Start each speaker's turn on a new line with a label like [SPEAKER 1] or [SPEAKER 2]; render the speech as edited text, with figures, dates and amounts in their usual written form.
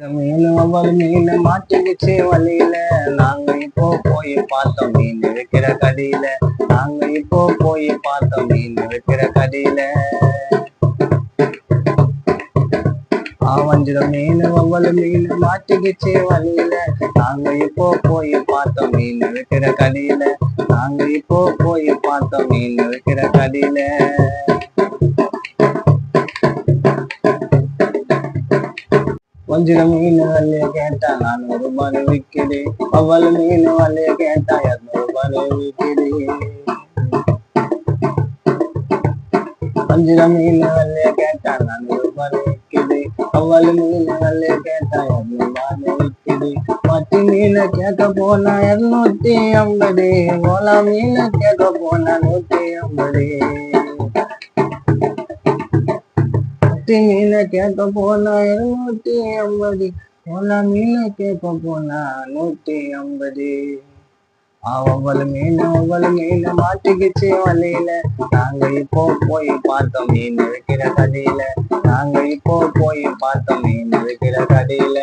[SPEAKER 1] மீன் ஒவ்வொரு மீன் மாட்டிக்கிச்சு வழியில. நாங்க இப்போ போய் பார்த்தோம் மீன் விற்கிற கடையில. நாங்க இப்போ போய் பார்த்தோம் மீன் விற்கிற கடையில. வஞ்சிர மீன் ஒவ்வொரு மீன் மாட்டிக்கிச்சு வழியில. நாங்க இப்போ போய் பார்த்தோம் மீன் விற்கிற கடையில. நாங்க இப்போ போய் பார்த்தோம் மீன் விற்கிற கடையில. வஞ்சிர மீன் வலைய கேட்டா 400 ரூபாய் விற்கிது. அவ்வளவு மீன் வலைய கேட்டா 200 ரூபாய் விற்கிது. வஞ்சிர மீன் வலைய கேட்டா 400 ரூபாய் விற்கிது. அவ்வளவு மீன் வலைய கேட்டா 200 ரூபாய் விற்கிது. மத்தி மீன் கேட்க போனா 250. ஓலா மீன் கேட்க போனா 150. மீன கேட்க போனா 250. ஓலா மீன கேட்க போனா 150. ஒவ்வொரு மீன் மாட்டிக்கிச்சு வலையில. நாங்க இப்போ போய் பார்த்தோம் மீன் விற்கிற கடையில. நாங்க இப்போ போய் பார்த்தோம் மீன் விற்கிற கடையில.